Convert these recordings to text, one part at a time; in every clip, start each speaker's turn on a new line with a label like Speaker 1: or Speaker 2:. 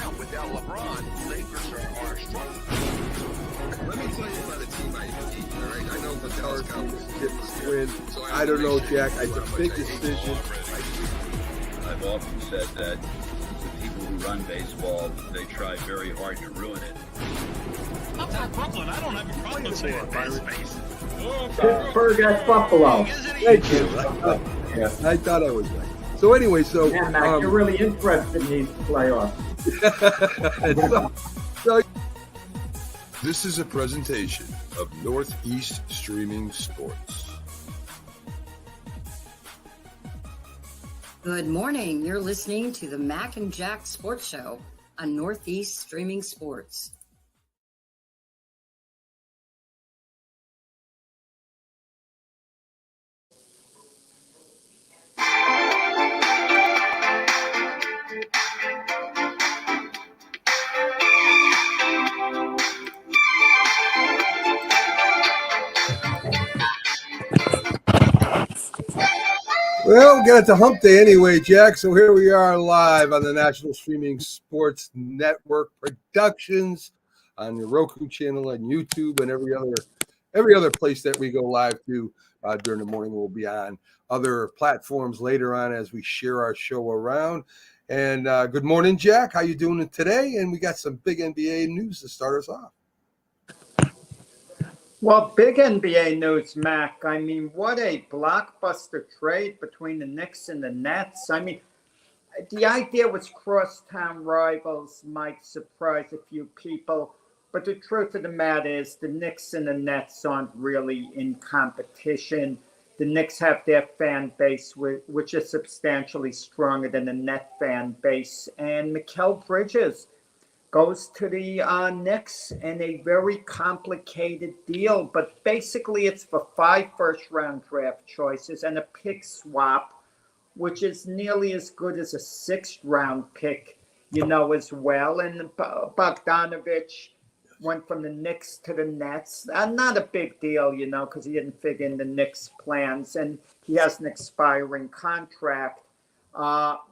Speaker 1: him. Without LeBron, Lakers are struggling.
Speaker 2: Let me tell you about a team I hate, all right? I know the Dallas Cowboys
Speaker 3: Get this win. I don't know, Jack. It's a big decision.
Speaker 4: I've often said that the people who run baseball, they try very hard to ruin it.
Speaker 5: I'm from Brooklyn. I don't have a problem with saying space.
Speaker 6: Pittsburgh at Buffalo.
Speaker 3: Thank you. Yeah, I thought I was right. So anyway,
Speaker 6: Yeah, Mac, you're really interested in these playoffs.
Speaker 3: so
Speaker 2: This is a presentation of Northeast Streaming Sports.
Speaker 7: Good morning. You're listening to the Mac and Jack Sports Show on Northeast Streaming Sports.
Speaker 3: Well, we got it to hump day anyway, Jack. So here we are live on the National Streaming Sports Network Productions on the Roku channel and YouTube and every other place that we go live to during the morning. We'll be on other platforms later on as we share our show around. And good morning, Jack. How you doing today? And we got some big NBA news to start us off.
Speaker 6: Well, big NBA news, Mac. I mean, what a blockbuster trade between the Knicks and the Nets. I mean, the idea was crosstown rivals might surprise a few people, but the truth of the matter is the Knicks and the Nets aren't really in competition. The Knicks have their fan base, which is substantially stronger than the Net fan base. And Mikal Bridges goes to the Knicks in a very complicated deal, but basically it's for 5 first-round draft choices and a pick swap, which is nearly as good as a 6th-round pick, as well. And Bogdanovich went from the Knicks to the Nets. Not a big deal, because he didn't fit in the Knicks' plans, and he has an expiring contract.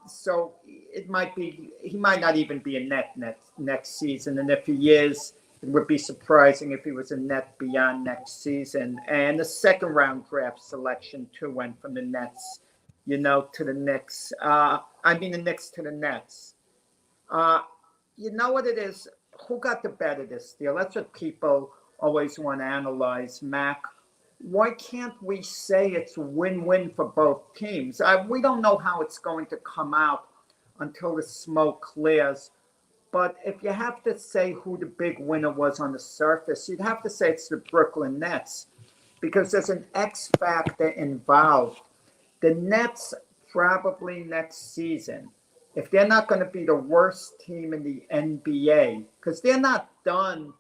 Speaker 6: So it might be, he might not even be a net next season. And if he is, it would be surprising if he was a net beyond next season. And the 2nd-round draft selection, too, went from the Nets, to the Knicks. The Knicks to the Nets. You know what it is? Who got the better this deal? That's what people always want to analyze, Mac. Why can't we say it's win-win for both teams? We don't know how it's going to come out until the smoke clears. But if you have to say who the big winner was on the surface, you'd have to say it's the Brooklyn Nets, because there's an X factor involved. The Nets probably next season, if they're not going to be the worst team in the NBA, because they're not done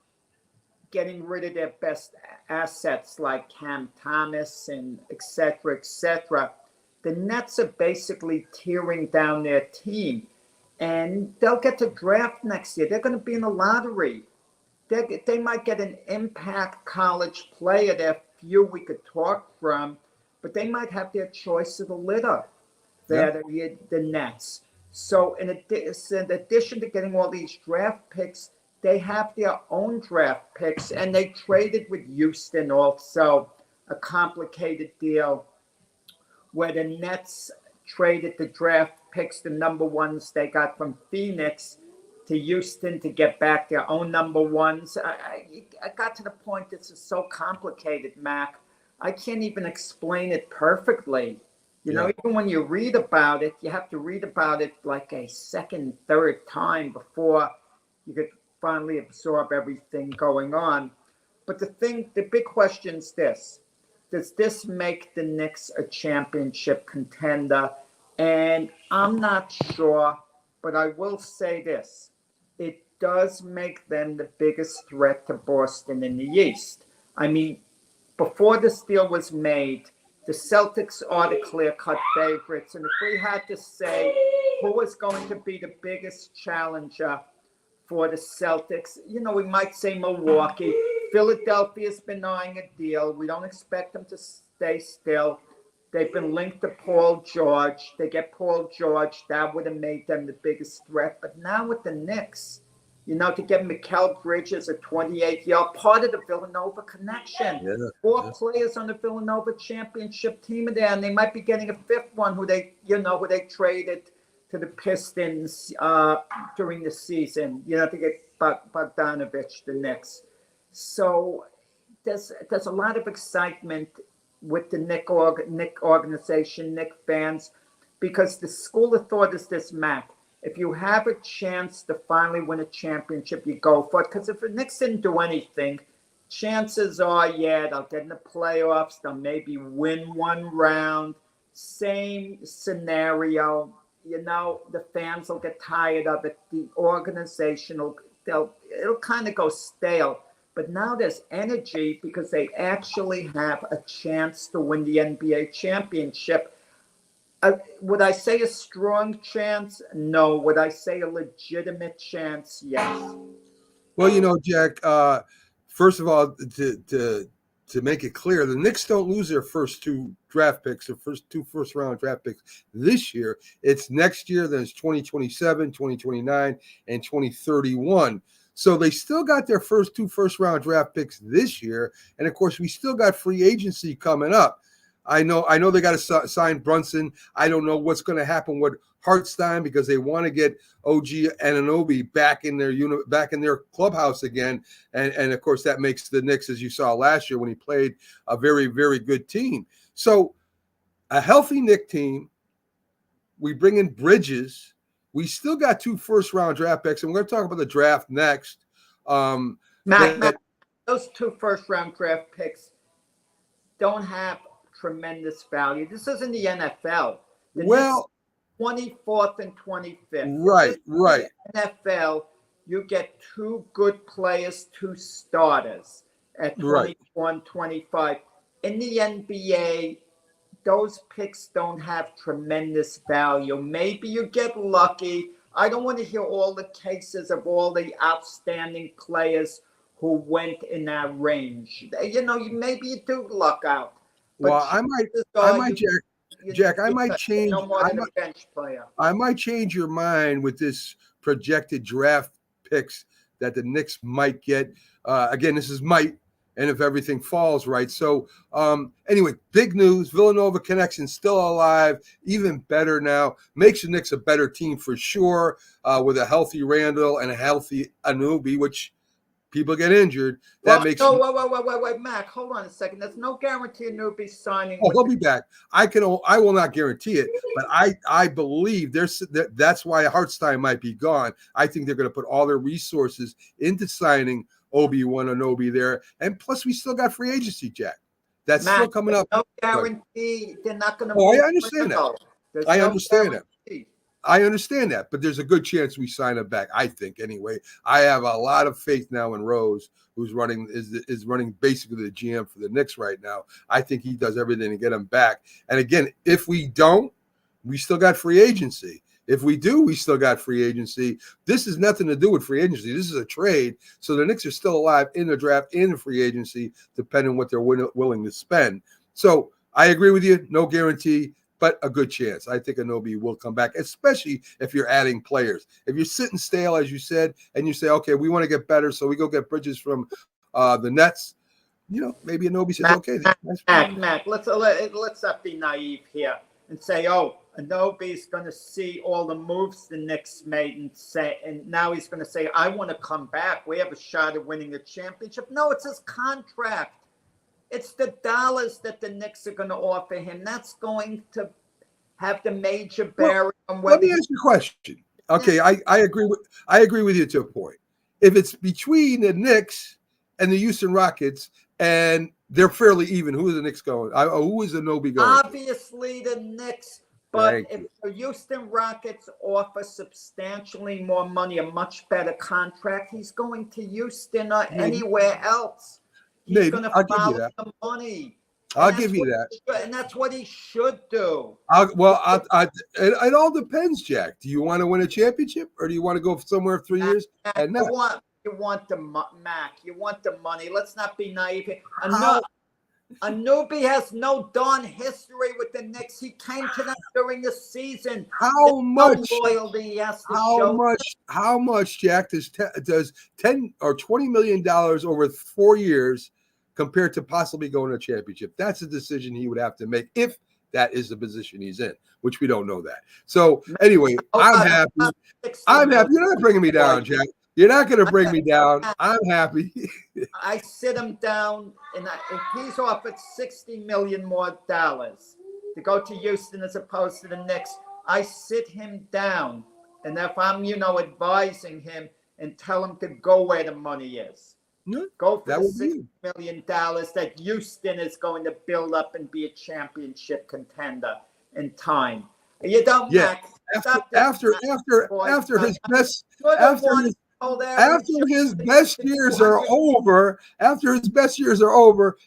Speaker 6: getting rid of their best assets like Cam Thomas and et cetera, the Nets are basically tearing down their team. And they'll get to draft next year. They're going to be in the lottery. They might get an impact college player. There are few we could talk from, but they might have their choice of the litter. They're the Nets. So in addition to getting all these draft picks, they have their own draft picks, and they traded with Houston also, a complicated deal where the Nets traded the draft picks, the number ones they got from Phoenix, to Houston to get back their own number ones. I got to the point, this is so complicated, Mac. I can't even explain it perfectly. Even when you read about it, you have to read about it like a second, third time before you could finally absorb everything going on. But the big question is this: does this make the Knicks a championship contender? And I'm not sure, but I will say this: it does make them the biggest threat to Boston in the East. I mean, before this deal was made, the Celtics are the clear-cut favorites. And if we had to say who is going to be the biggest challenger for the Celtics, we might say Milwaukee. Philadelphia's been eyeing a deal. We don't expect them to stay still. They've been linked to Paul George. They get Paul George. That would have made them the biggest threat. But now with the Knicks, to get Mikal Bridges, a 28-year-old, part of the Villanova connection.
Speaker 3: Yeah,
Speaker 6: Four players on the Villanova championship team there, and they might be getting a fifth one who they traded to the Pistons during the season, to get Bogdanovich, the Knicks. So there's a lot of excitement with the Knick organization, Knick fans, because the school of thought is this, Matt. If you have a chance to finally win a championship, you go for it. Because if the Knicks didn't do anything, chances are, they'll get in the playoffs. They'll maybe win one round. Same scenario. The fans will get tired of it. The organization it'll kind of go stale. But now there's energy because they actually have a chance to win the NBA championship. Would I say a strong chance? No. Would I say a legitimate chance? Yes.
Speaker 3: Well, Jack, first of all, to make it clear, the Knicks don't lose their first two draft picks, their first two first-round draft picks this year. It's next year. Then it's 2027, 2029, and 2031. So they still got their first two first-round draft picks this year. And, of course, we still got free agency coming up. I know they got to sign Brunson. I don't know what's going to happen with Hartenstein because they want to get OG Anunoby back in their clubhouse again. And of course, that makes the Knicks, as you saw last year when he played, a very, very good team. So a healthy Knicks team, we bring in Bridges. We still got two first-round draft picks, and we're going to talk about the draft next.
Speaker 6: Matt, those two first-round draft picks don't have tremendous value. This isn't the NFL. The 24th and 25th.
Speaker 3: Right.
Speaker 6: NFL, you get two good players, two starters at 21, 25. In the NBA, those picks don't have tremendous value. Maybe you get lucky. I don't want to hear all the cases of all the outstanding players who went in that range. Maybe you do luck out. But
Speaker 3: well, I might, Jack. I might change.
Speaker 6: No more than a bench player.
Speaker 3: I might change your mind with this projected draft picks that the Knicks might get. Again, this is might, and if everything falls right. So, anyway, big news. Villanova connection still alive. Even better now. Makes the Knicks a better team for sure. With a healthy Randall and a healthy Anunoby, which people get injured. Wait,
Speaker 6: Mac, hold on a second. There's no guarantee Anunoby signing.
Speaker 3: Oh, he'll be back. I will not guarantee it, but I believe that's why Hartenstein might be gone. I think they're going to put all their resources into signing Obi-Wan Anunoby there, and plus we still got free agency, Jack. That's still coming up.
Speaker 6: No guarantee they're not going to.
Speaker 3: Oh, I understand that. I understand that. I understand that, but there's a good chance we sign him back. I think anyway. I have a lot of faith now in Rose, who's running basically the GM for the Knicks right now. I think he does everything to get him back. And again, if we don't, we still got free agency. If we do, we still got free agency. This has nothing to do with free agency. This is a trade. So the Knicks are still alive in the draft, in the free agency, depending on what they're willing to spend. So I agree with you. No guarantee, but a good chance. I think Anunoby will come back, especially if you're adding players. If you're sitting stale, as you said, and you say, okay, we want to get better, so we go get Bridges from the Nets, maybe Anunoby says, okay.
Speaker 6: Mac, let's not be naive here and say, Anunoby's going to see all the moves the Knicks made and now he's going to say, I want to come back. We have a shot at winning the championship. No, it's his contract. It's the dollars that the Knicks are going to offer him. That's going to have the major bearing on whether.
Speaker 3: Let me ask you a question. Okay, I agree with you to a point. If it's between the Knicks and the Houston Rockets and they're fairly even, who is the Knicks going? Who is Anunoby going?
Speaker 6: Obviously the Knicks. But if the Houston Rockets offer substantially more money, a much better contract, he's going to Houston or anywhere else. He's going to follow the money.
Speaker 3: I'll give you that.
Speaker 6: And that's what he should do.
Speaker 3: It all depends, Jack. Do you want to win a championship or do you want to go somewhere for 3 years?
Speaker 6: You want the Mac. You want the money. Let's not be naive. Anunoby has no darn history with the Knicks. He came to them during the season.
Speaker 3: How much?
Speaker 6: No loyalty he has to show.
Speaker 3: How much, Jack, does 10 or $20 million over 4 years compared to possibly going to a championship? That's a decision he would have to make if that is the position he's in, which we don't know that. So anyway, I'm happy. I'm happy. You're not bringing me down, Jack. You're not going to bring me down. I'm happy.
Speaker 6: I sit him down, and if he's offered $60 million more dollars to go to Houston as opposed to the Knicks, I sit him down. And if I'm, advising him and tell him to go where the money is. Go for the $60 million that Houston is going to build up and be a championship contender in time. You don't, Mac.
Speaker 3: After his best years are over,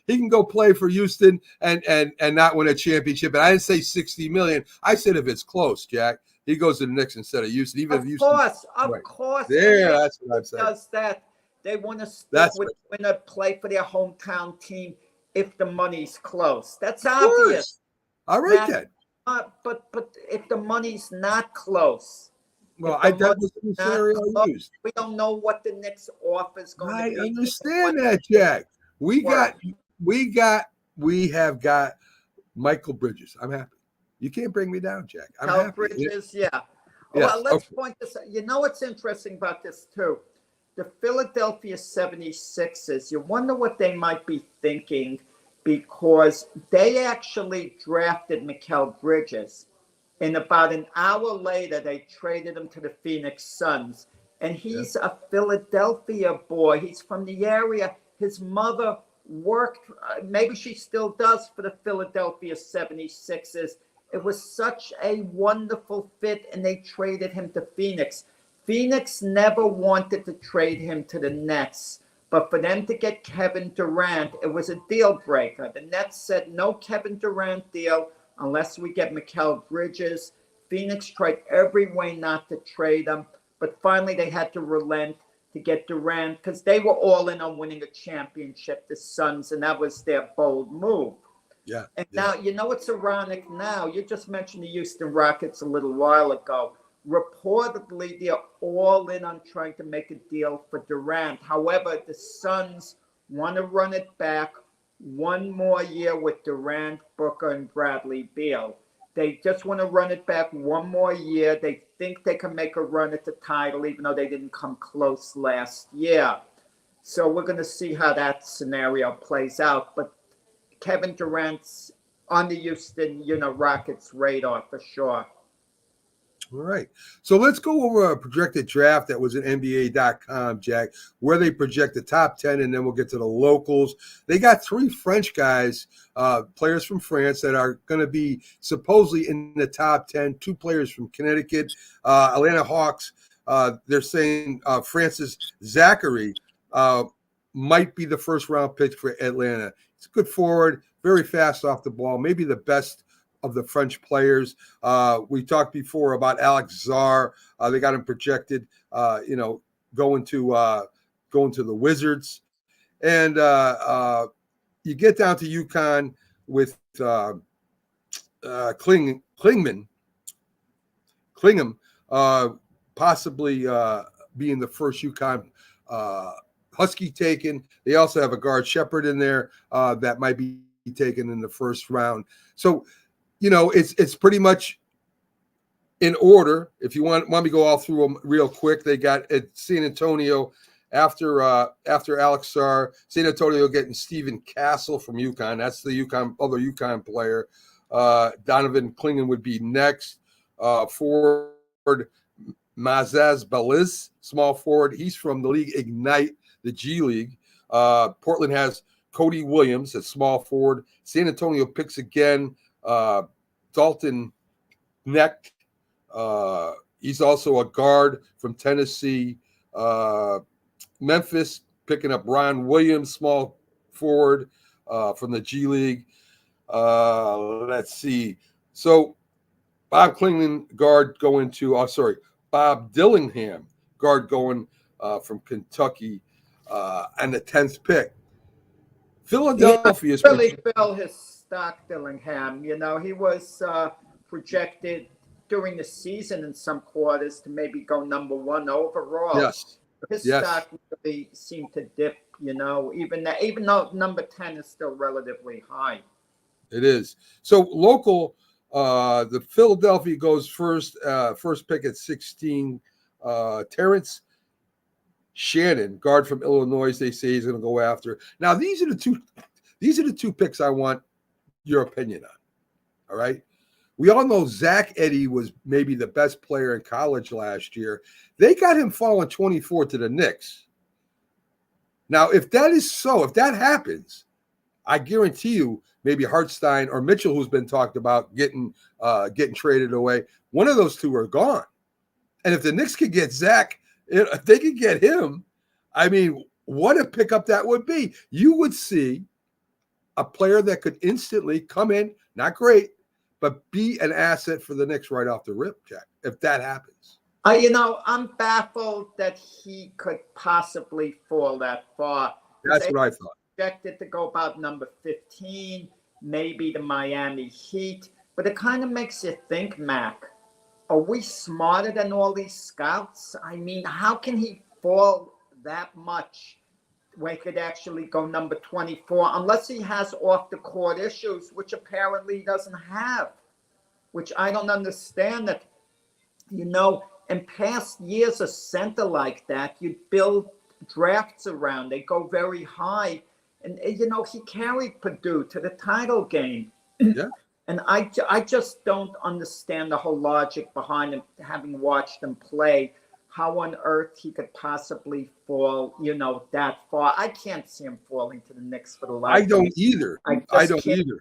Speaker 3: he can go play for Houston and not win a championship. And I didn't say 60 million. I said if it's close, Jack, he goes to the Knicks instead of Houston. Even if Houston,
Speaker 6: of course.
Speaker 3: Yeah, that's what I'm saying.
Speaker 6: Does that? They want to stick with when they play for their hometown team if the money's close. That's obvious.
Speaker 3: I read that.
Speaker 6: But if the money's not close,
Speaker 3: that was the scenario I used.
Speaker 6: We don't know what the next offer is going to be.
Speaker 3: I understand that, Jack. We have got Michael Bridges. I'm happy. You can't bring me down, Jack. I'm happy.
Speaker 6: Bridges, yeah. Well, let's point this out. You know what's interesting about this too? The Philadelphia 76ers, you wonder what they might be thinking, because they actually drafted Mikal Bridges. And about an hour later, they traded him to the Phoenix Suns. And he's a Philadelphia boy. He's from the area. His mother worked, maybe she still does, for the Philadelphia 76ers. It was such a wonderful fit, and they traded him to Phoenix. Phoenix never wanted to trade him to the Nets. But for them to get Kevin Durant, it was a deal breaker. The Nets said no Kevin Durant deal unless we get Mikal Bridges. Phoenix tried every way not to trade him, but finally they had to relent to get Durant because they were all in on winning a championship, the Suns, and that was their bold move. And now, what's ironic now? You just mentioned the Houston Rockets a little while ago. Reportedly, they're all in on trying to make a deal for Durant. However, the Suns want to run it back one more year with Durant, Booker, and Bradley Beal. They just want to run it back one more year. They think they can make a run at the title, even though they didn't come close last year. So we're going to see how that scenario plays out. But Kevin Durant's on the Houston, Rockets radar for sure.
Speaker 3: All right. So let's go over a projected draft that was at NBA.com, Jack, where they project the top 10, and then we'll get to the locals. They got 3 French guys, players from France, that are going to be supposedly in the top 10, 2 players from Connecticut. Atlanta Hawks, they're saying Francis Zachary might be the first-round pick for Atlanta. It's a good forward, very fast off the ball, maybe the best of the French players. We talked before about Alex Czar. They got him projected, going to the Wizards. And you get down to UConn with Klingman, possibly being the first UConn Husky taken. They also have a guard, Shepherd, in there that might be taken in the first round. So, it's pretty much in order. If you want me to go all through them real quick, they got at San Antonio after Alex Sarr. San Antonio getting Stephen Castle from UConn. That's the other UConn player. Donovan Clingan would be next. Forward Mazaz Beliz, small forward. He's from the league Ignite, the G League. Portland has Cody Williams at small forward. San Antonio picks again Dalton Neck. He's also a guard from Tennessee. Memphis picking up Ron Williams, small forward from the G League. Let's see. So Bob Klingman, guard, going to Bob Dillingham, guard, going from Kentucky, and the 10th pick. Philadelphia is
Speaker 6: really fell his stock, Dillingham. You know, he was projected during the season in some quarters to maybe go number one overall.
Speaker 3: yes.
Speaker 6: His
Speaker 3: Yes.
Speaker 6: stock really seemed to dip, you know, even though number 10 is still relatively high.
Speaker 3: It is. So local, the Philadelphia goes first pick at 16. Terrence Shannon, guard from Illinois, they say he's going to go after. Now, these are the two picks I want your opinion on. All right. We all know Zach Edey was maybe the best player in college last year. They got him falling 24 to the Knicks. Now, if that is so, if that happens, I guarantee you maybe Hartstein or Mitchell, who's been talked about getting traded away, one of those two are gone. And if the Knicks could get Zach, if they could get him, I mean, what a pickup that would be. You would see a player that could instantly come in, not great, but be an asset for the Knicks right off the rip, Jack, if that happens.
Speaker 6: You know, I'm baffled that he could possibly fall that far.
Speaker 3: That's what I thought.
Speaker 6: Projected to go about number 15, maybe the Miami Heat. But it kind of makes you think, Mac, are we smarter than all these scouts? I mean, how can he fall that much where he could actually go number 24 unless he has off-the-court issues, which apparently he doesn't have, which I don't understand that, you know, in past years, a center like that, you build drafts around. They go very high. And, you know, he carried Purdue to the title game.
Speaker 3: Yeah.
Speaker 6: And I just don't understand the whole logic behind him, having watched him play, how on earth he could possibly fall, you know, that far. I can't see him falling to the Knicks for the life
Speaker 3: I
Speaker 6: of me.
Speaker 3: don't either. I don't
Speaker 6: can't
Speaker 3: either.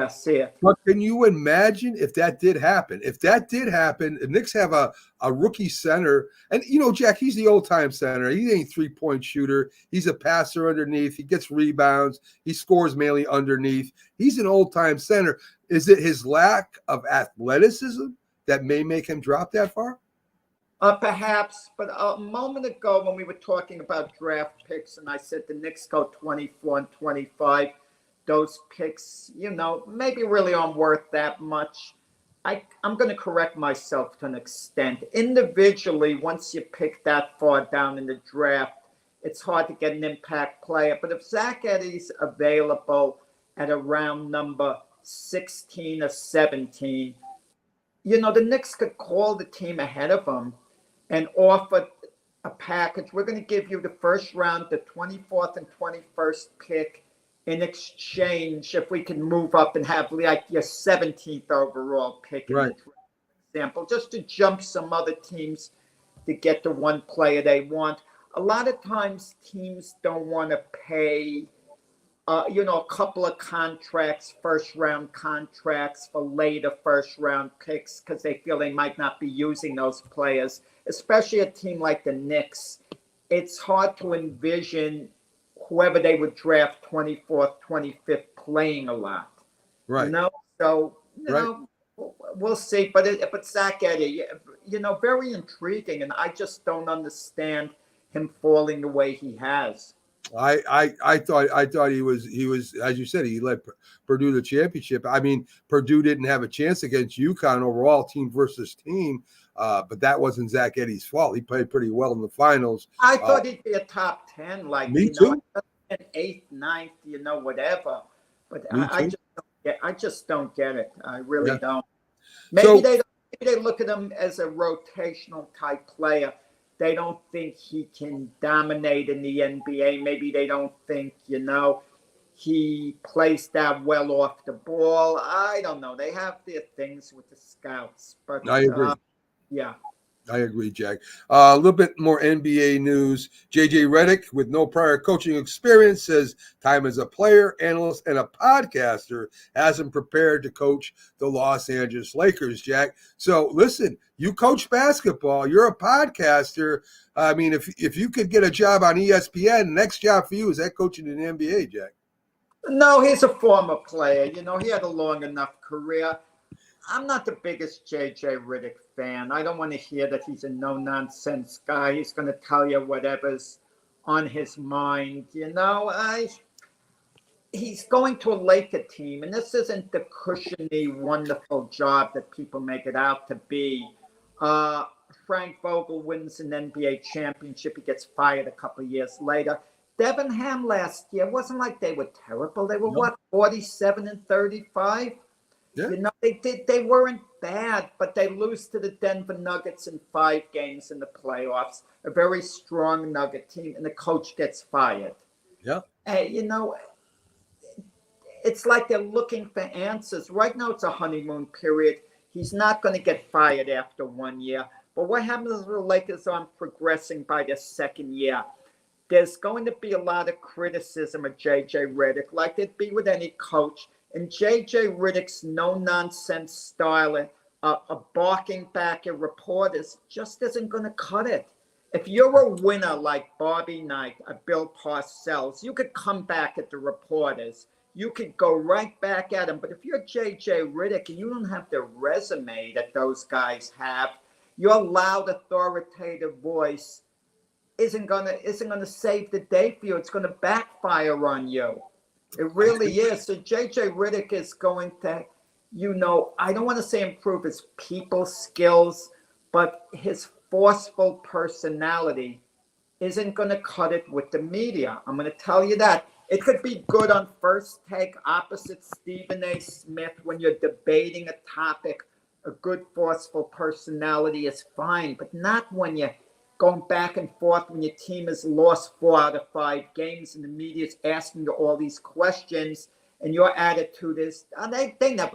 Speaker 6: See it.
Speaker 3: But can you imagine if that did happen? If that did happen, the Knicks have a rookie center. And, you know, Jack, he's the old-time center. He ain't a three-point shooter. He's a passer underneath. He gets rebounds. He scores mainly underneath. He's an old-time center. Is it his lack of athleticism that may make him drop that far?
Speaker 6: Perhaps. But a moment ago when we were talking about draft picks and I said the Knicks go 24 and 25, those picks, you know, maybe really aren't worth that much. I'm going to correct myself to an extent. Individually, once you pick that far down in the draft, it's hard to get an impact player. But if Zach Edey's available at around number 16 or 17, you know, the Knicks could call the team ahead of them and offer a package. We're going to give you the first round, the 24th and 21st pick, in exchange, if we can move up and have like your 17th overall pick,
Speaker 3: right,
Speaker 6: for example, just to jump some other teams to get the one player they want. A lot of times teams don't want to pay, you know, a couple of contracts, first-round contracts for later first-round picks because they feel they might not be using those players, especially a team like the Knicks. It's hard to envision whoever they would draft 24th, 25th playing a lot.
Speaker 3: Right.
Speaker 6: You know, so, you know, we'll see. But Zach Edey, you know, very intriguing. And I just don't understand him falling the way he has.
Speaker 3: I thought he was, as you said, he led Purdue to the championship. I mean, Purdue didn't have a chance against UConn overall, team versus team. But that wasn't Zach Edey's fault. He played pretty well in the finals.
Speaker 6: I thought he'd be a top 10, like,
Speaker 3: me
Speaker 6: you
Speaker 3: too.
Speaker 6: know, 8th, 9th, you know, whatever. But I just don't get it. I really don't. Maybe they look at him as a rotational type player. They don't think he can dominate in the NBA. Maybe they don't think, you know, he plays that well off the ball. I don't know. They have their things with the scouts. But
Speaker 3: I agree.
Speaker 6: Yeah.
Speaker 3: I agree, Jack. A little bit more NBA news. JJ Redick, with no prior coaching experience, says time as a player, analyst, and a podcaster has him prepared to coach the Los Angeles Lakers, Jack. So listen, you coach basketball. You're a podcaster. I mean, if you could get a job on ESPN, the next job for you is that coaching in the NBA, Jack.
Speaker 6: No, he's a former player. You know, he had a long enough career. I'm not the biggest JJ Redick fan. I don't want to hear that he's a no-nonsense guy. He's going to tell you whatever's on his mind. You know, he's going to a Laker team, and this isn't the cushiony, wonderful job that people make it out to be. Frank Vogel wins an NBA championship. He gets fired a couple of years later. Devin Ham last year wasn't like they were terrible. They were what, 47 and 35?
Speaker 3: Yeah.
Speaker 6: You know, they weren't bad, but they lose to the Denver Nuggets in 5 games in the playoffs. A very strong Nugget team, and the coach gets fired.
Speaker 3: Yeah.
Speaker 6: Hey, you know, it's like they're looking for answers. Right now, it's a honeymoon period. He's not going to get fired after 1 year. But what happens if the Lakers aren't progressing by their second year? There's going to be a lot of criticism of J.J. Redick, like there'd be with any coach. And J.J. Redick's no-nonsense style of barking back at reporters just isn't going to cut it. If you're a winner like Bobby Knight or Bill Parcells, you could come back at the reporters. You could go right back at them. But if you're J.J. Redick and you don't have the resume that those guys have, your loud, authoritative voice isn't gonna save the day for you. It's gonna backfire on you. It really is. So J.J. Redick is going to, you know, I don't want to say improve his people skills, but his forceful personality isn't going to cut it with the media. I'm going to tell you that. It could be good on First Take opposite Stephen A. Smith when you're debating a topic. A good forceful personality is fine, but not when you're going back and forth when your team has lost 4 out of 5 games and the media is asking you all these questions and your attitude is,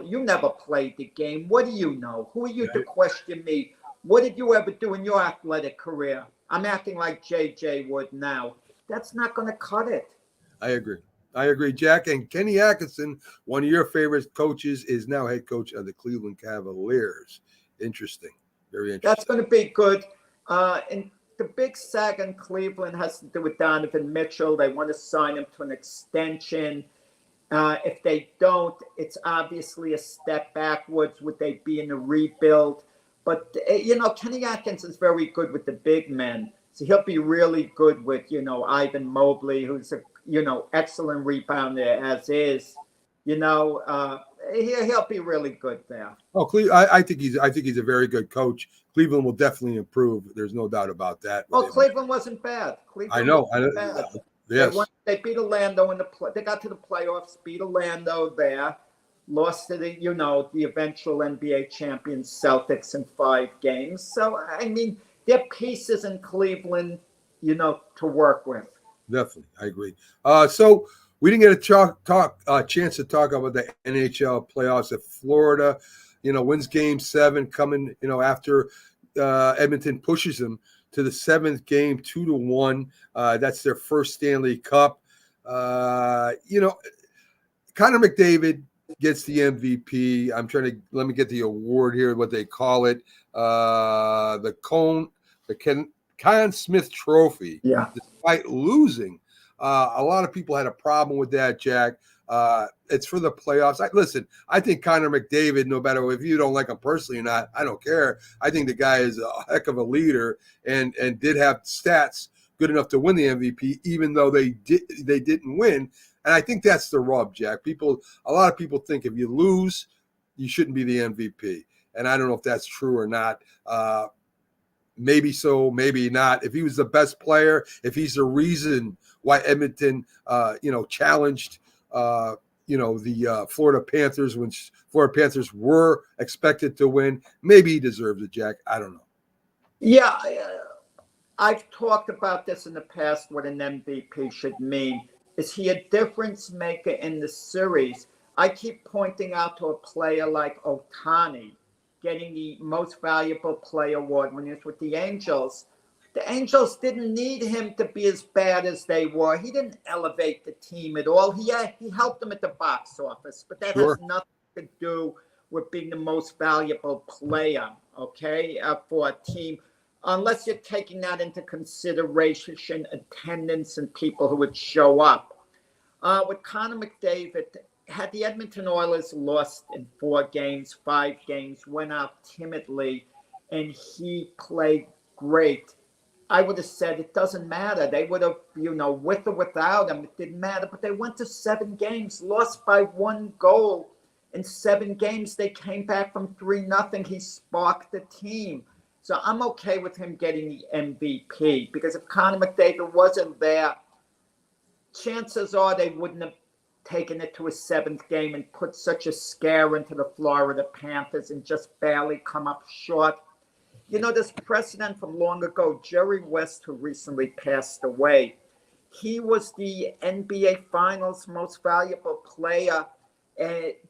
Speaker 6: you never played the game. What do you know? Who are you to question me? What did you ever do in your athletic career? I'm acting like JJ would now. That's not going to cut it.
Speaker 3: I agree, Jack. And Kenny Atkinson, one of your favorite coaches, is now head coach of the Cleveland Cavaliers. Interesting. Very interesting.
Speaker 6: That's going to be good. And the big sag in Cleveland has to do with Donovan Mitchell. They want to sign him to an extension. If they don't, it's obviously a step backwards. Would they be in a rebuild? But, you know, Kenny Atkinson's very good with the big men. So he'll be really good with, you know, Ivan Mobley, who's a, you know, excellent rebounder as is. You know, he'll be really good there.
Speaker 3: Oh, I think he's a very good coach. Cleveland will definitely improve. There's no doubt about that.
Speaker 6: Well, Cleveland wasn't bad.
Speaker 3: I know. Yes.
Speaker 6: They beat Orlando they got to the playoffs, beat Orlando there, lost to the, you know, the eventual NBA champions Celtics in 5 games. So, I mean, there are pieces in Cleveland, you know, to work with.
Speaker 3: Definitely. I agree. So we didn't get a chance to talk about the NHL playoffs at Florida, you know, wins game 7 coming, you know, after Edmonton pushes them to the 7th game, 2-1. That's their first Stanley Cup. You know, Connor McDavid gets the MVP. Let me get the award here, what they call it. The Conn Smith Trophy.
Speaker 6: Yeah.
Speaker 3: Despite losing. A lot of people had a problem with that, Jack. It's for the playoffs. I think Connor McDavid, no matter if you don't like him personally or not, I don't care. I think the guy is a heck of a leader and did have stats good enough to win the MVP, even though they didn't win. And I think that's the rub, Jack. A lot of people think if you lose, you shouldn't be the MVP. And I don't know if that's true or not. Maybe so, maybe not. If he was the best player, if he's the reason why Edmonton, you know, challenged, you know, the Florida Panthers when Florida Panthers were expected to win, maybe he deserves it, Jack. I don't know.
Speaker 6: Yeah, I've talked about this in the past, what an MVP should mean. Is he a difference maker in the series? I keep pointing out to a player like Ohtani getting the most valuable player award when he was with the Angels. The Angels didn't need him to be as bad as they were. He didn't elevate the team at all. He helped them at the box office, but that has nothing to do with being the most valuable player, okay, for a team, unless you're taking that into consideration, attendance and people who would show up. With Connor McDavid, had the Edmonton Oilers lost in 4 games, 5 games, went out timidly, and he played great, I would have said it doesn't matter. They would have, with or without him, it didn't matter. But they went to 7 games, lost by 1 goal. In 7 games, they came back from 3-0. He sparked the team. So I'm okay with him getting the MVP, because if Connor McDavid wasn't there, chances are they wouldn't have taken it to a 7th game and put such a scare into the Florida Panthers and just barely come up short. There's precedent from long ago. Jerry West, who recently passed away, he was the NBA Finals most valuable player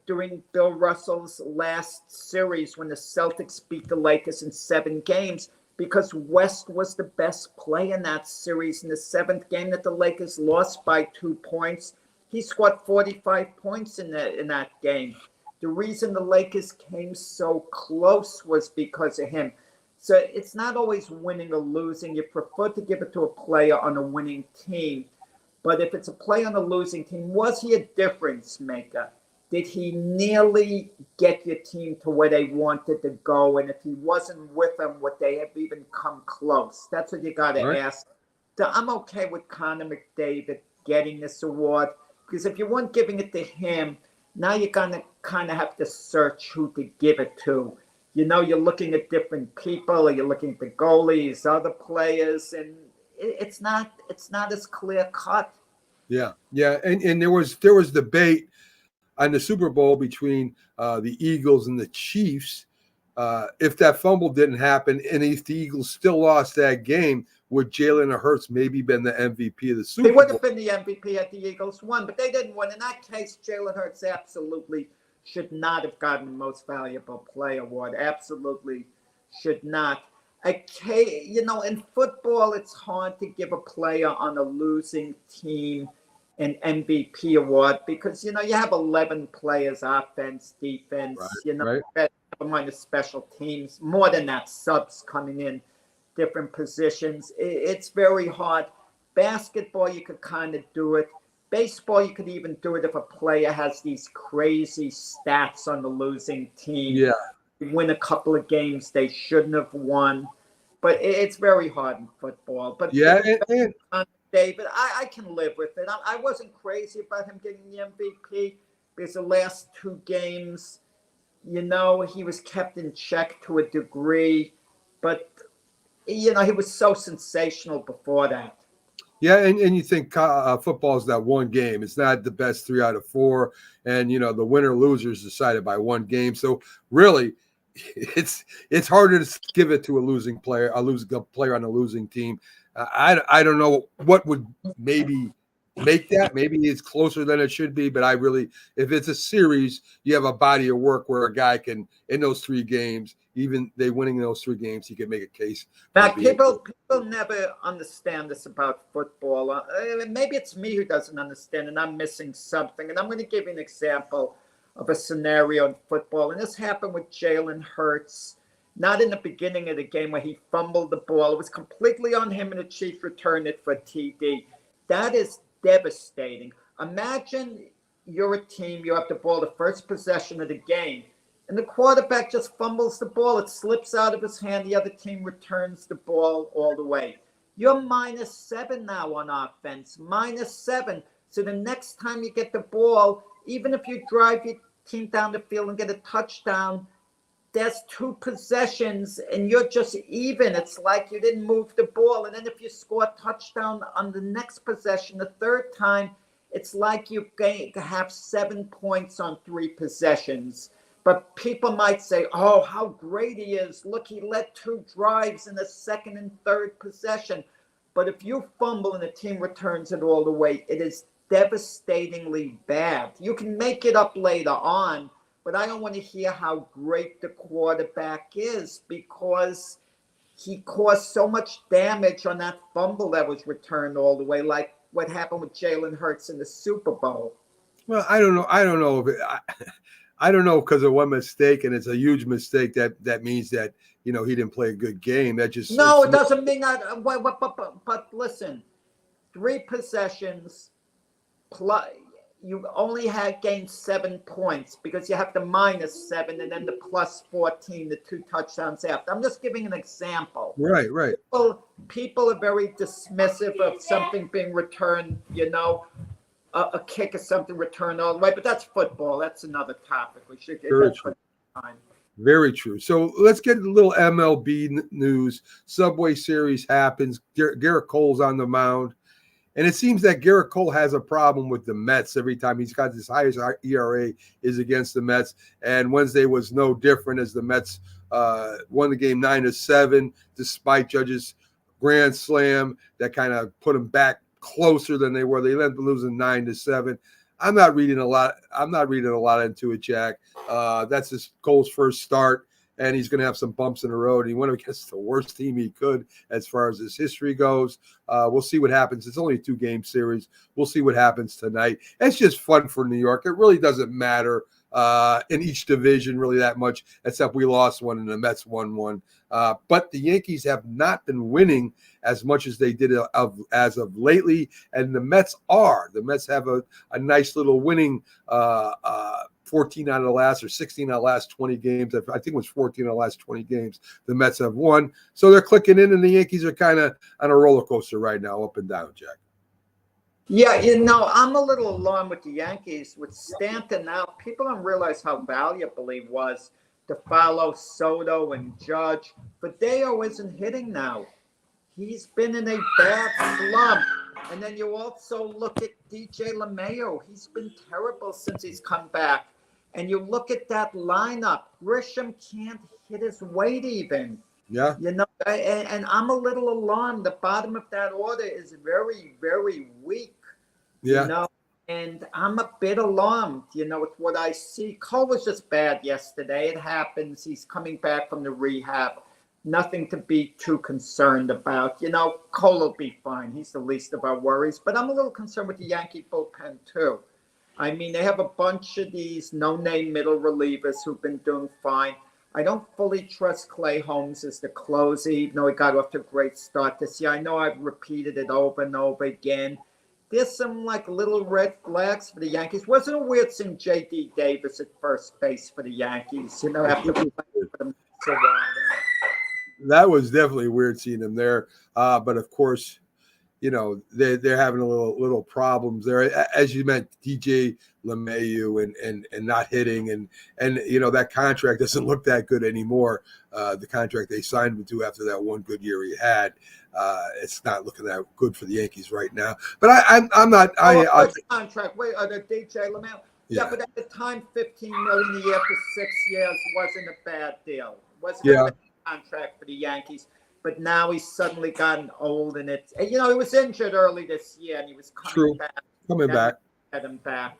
Speaker 6: during Bill Russell's last series when the Celtics beat the Lakers in 7 games, because West was the best player in that series. In the 7th game that the Lakers lost by 2 points, he scored 45 points in that game. The reason the Lakers came so close was because of him. So it's not always winning or losing. You prefer to give it to a player on a winning team. But if it's a player on a losing team, was he a difference maker? Did he nearly get your team to where they wanted to go? And if he wasn't with them, would they have even come close? That's what you got to ask. So I'm okay with Connor McDavid getting this award, because if you weren't giving it to him, now you're going to kind of have to search who to give it to. You're looking at different people, or you're looking at the goalies, other players, and it's not as clear cut.
Speaker 3: Yeah. And there was debate on the Super Bowl between the Eagles and the Chiefs. If that fumble didn't happen, and if the Eagles still lost that game, would Jalen Hurts maybe been the MVP of the Super Bowl?
Speaker 6: They would have been the MVP at the Eagles won, but they didn't win. In that case, Jalen Hurts absolutely should not have gotten the Most Valuable Player award. Absolutely should not. In football, it's hard to give a player on a losing team an MVP award, because, you have 11 players, offense, defense, never mind the special teams. More than that, subs coming in different positions. It's very hard. Basketball, you could kind of do it. Baseball, you could even do it if a player has these crazy stats on the losing team.
Speaker 3: Yeah.
Speaker 6: Win a couple of games they shouldn't have won. But it's very hard in football. But
Speaker 3: yeah,
Speaker 6: David, I can live with it. I wasn't crazy about him getting the MVP, because the last 2 games, he was kept in check to a degree. But, he was so sensational before that.
Speaker 3: Yeah, and you think football is that one game. It's not the best 3 out of 4. And, the winner-loser is decided by 1 game. So, really, it's harder to give it to a losing player, a player on a losing team. I don't know what would maybe make that. Maybe it's closer than it should be, but if it's a series, you have a body of work where a guy can, in those 3 games, even they winning those 3 games, he can make a case.
Speaker 6: Now, people never understand this about football. Maybe it's me who doesn't understand, and I'm missing something. And I'm going to give you an example of a scenario in football. And this happened with Jalen Hurts. Not in the beginning of the game where he fumbled the ball. It was completely on him, and the Chiefs returned it for TD. That is devastating. Imagine you're a team, you have the ball the first possession of the game, and the quarterback just fumbles the ball. It slips out of his hand. The other team returns the ball all the way. You're -7 now on offense, -7. So the next time you get the ball, even if you drive your team down the field and get a touchdown, there's 2 possessions and you're just even. It's like you didn't move the ball. And then if you score a touchdown on the next possession, the 3rd time, it's like you have 7 points on 3 possessions. But people might say, oh, how great he is. Look, he led 2 drives in the 2nd and 3rd possession. But if you fumble and the team returns it all the way, it is devastatingly bad. You can make it up later on, but I don't want to hear how great the quarterback is, because he caused so much damage on that fumble that was returned all the way, like what happened with Jalen Hurts in the Super Bowl.
Speaker 3: Well, I don't know. I don't know, because of one mistake, and it's a huge mistake that means that, he didn't play a good game. That just
Speaker 6: it doesn't mean that. But listen, 3 possessions. you only had gained 7 points because you have the -7 and then the +14, the 2 touchdowns after. I'm just giving an example.
Speaker 3: Right.
Speaker 6: People are very dismissive of something being returned, a kick or something returned all the way, but that's football. That's another topic. We should get
Speaker 3: Very
Speaker 6: that
Speaker 3: true.
Speaker 6: time.
Speaker 3: Very true. So let's get a little MLB news. Subway Series happens. Garrett Cole's on the mound. And it seems that Garrett Cole has a problem with the Mets every time. He's got his highest ERA is against the Mets. And Wednesday was no different as the Mets won the game 9-7, despite Judge's grand slam that kind of put them back closer than they were. They ended up losing 9-7. I'm not reading a lot into it, Jack. That's his Cole's first start, and he's going to have some bumps in the road. He went against the worst team he could as far as his history goes. We'll see what happens. It's only a 2-game series. We'll see what happens tonight. It's just fun for New York. It really doesn't matter in each division really that much, except we lost one and the Mets won one. But the Yankees have not been winning as much as they did as of lately, and the Mets are. The Mets have a nice little winning 14 out of the last or 16 out of the last 20 games. I think it was 14 out of the last 20 games the Mets have won. So they're clicking in, and the Yankees are kind of on a roller coaster right now, up and down, Jack.
Speaker 6: Yeah, I'm a little alarmed with the Yankees. With Stanton out, people don't realize how valuable he was to follow Soto and Judge. But Deo isn't hitting now. He's been in a bad slump. And then you also look at DJ LeMayo. He's been terrible since he's come back. And you look at that lineup. Grisham can't hit his weight even.
Speaker 3: Yeah.
Speaker 6: And I'm a little alarmed. The bottom of that order is very, very weak.
Speaker 3: Yeah.
Speaker 6: And I'm a bit alarmed, with what I see. Cole was just bad yesterday. It happens. He's coming back from the rehab. Nothing to be too concerned about. Cole will be fine. He's the least of our worries. But I'm a little concerned with the Yankee bullpen, too. I mean, they have a bunch of these no-name middle relievers who've been doing fine. I don't fully trust Clay Holmes as the closer, even though he got off to a great start this year. I know I've repeated it over and over again. There's some little red flags for the Yankees. Wasn't it weird seeing J.D. Davis at first base for the Yankees? After playing for them so well.
Speaker 3: That was definitely weird seeing him there. But of course, they're having a little problems there. As you meant, DJ LeMayu and not hitting and that contract doesn't look that good anymore. The contract they signed him to after that one good year he had, it's not looking that good for the Yankees right now. But I'm not.
Speaker 6: Contract? Wait, the DJ LeMayu. Yeah, but at the time, $15 million a year for 6 years wasn't a bad deal. Wasn't a bad contract for the Yankees. But now he's suddenly gotten old, and he was injured early this year, and he was coming back. Get him back.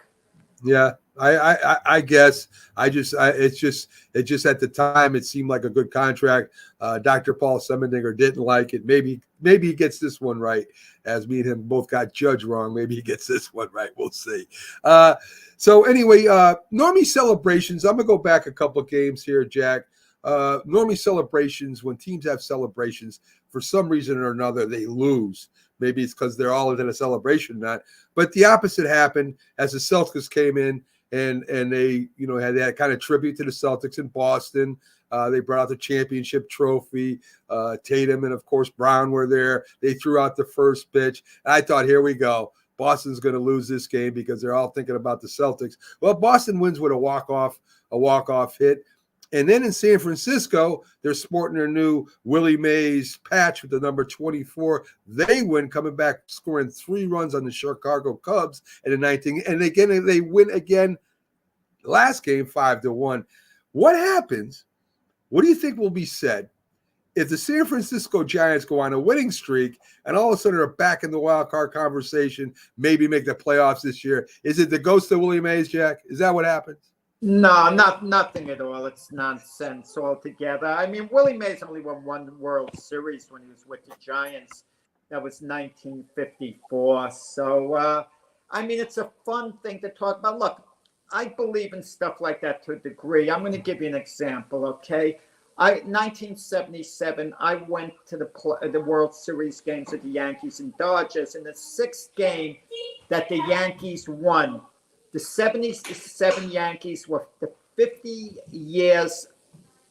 Speaker 3: Yeah, I guess it's just at the time it seemed like a good contract. Dr. Paul Semendinger didn't like it. Maybe he gets this one right. As me and him both got Judge wrong, maybe he gets this one right. We'll see. So anyway, normie celebrations. I'm gonna go back a couple of games here, Jack. Normally celebrations, when teams have celebrations, for some reason or another, they lose. Maybe it's because they're all in a celebration or not. But the opposite happened as the Celtics came in and they, had that kind of tribute to the Celtics in Boston. They brought out the championship trophy. Tatum and, of course, Brown were there. They threw out the first pitch. And I thought, here we go. Boston's going to lose this game because they're all thinking about the Celtics. Well, Boston wins with a walk-off hit. And then in San Francisco, they're sporting their new Willie Mays patch with the number 24. They win, coming back, scoring 3 runs on the Chicago Cubs in the 19th. And again, they win again last game 5-1. What happens? What do you think will be said if the San Francisco Giants go on a winning streak and all of a sudden are back in the wild card conversation, maybe make the playoffs this year? Is it the ghost of Willie Mays, Jack? Is that what happens?
Speaker 6: No, nothing at all. It's nonsense altogether. I mean, Willie Mays only won 1 World Series when he was with the Giants. That was 1954. So, it's a fun thing to talk about. Look, I believe in stuff like that to a degree. I'm going to give you an example, okay? 1977, I went to the World Series games of the Yankees and Dodgers. In the 6th game that the Yankees won, The 77 Yankees were the 50 years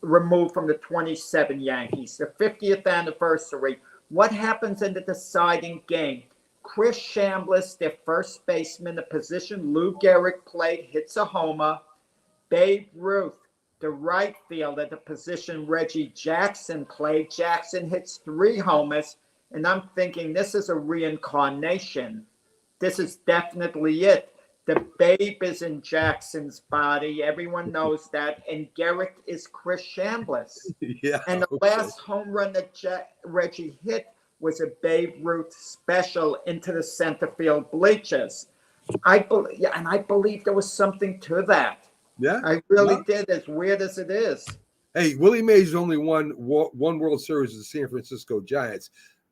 Speaker 6: removed from the 27 Yankees, the 50th anniversary. What happens in the deciding game? Chris Chambliss, their first baseman, the position Lou Gehrig played, hits a homer. Babe Ruth, the right fielder, the position Reggie Jackson played, Jackson hits 3 homers. And I'm thinking this is a reincarnation. This is definitely it. The babe is in Jackson's body. Everyone knows that. And Gehrig is Chris Chambliss.
Speaker 3: Yeah.
Speaker 6: And the last home run that Reggie hit was a Babe Ruth special into the center field bleachers. I believe there was something to that.
Speaker 3: Yeah.
Speaker 6: I really did, as weird as it is.
Speaker 3: Hey, Willie Mays only won one World Series with the San Francisco Giants,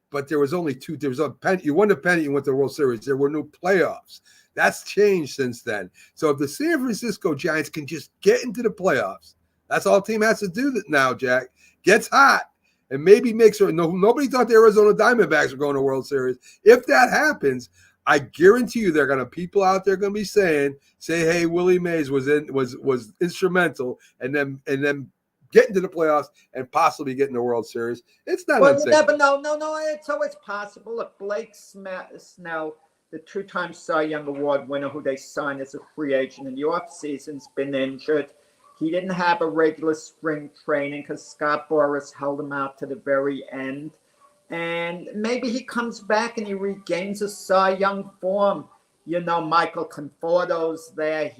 Speaker 3: but there was only 2. There was a pennant. You won the pennant, you went to the World Series. There were no playoffs. That's changed since then. So if the San Francisco Giants can just get into the playoffs, that's all the team has to do now, Jack. Gets hot and maybe makes her. Nobody thought the Arizona Diamondbacks were going to World Series. If that happens, I guarantee you, people out there going to be say, hey, Willie Mays was instrumental, and then get into the playoffs and possibly get in the World Series. It's not
Speaker 6: Well,
Speaker 3: unsafe.
Speaker 6: you never know. No, it's always possible. Look, Blake Snell, the 2-time Cy Young Award winner who they signed as a free agent in the offseason's been injured. He didn't have a regular spring training because Scott Boras held him out to the very end. And maybe he comes back and he regains his Cy Young form. Michael Conforto's there.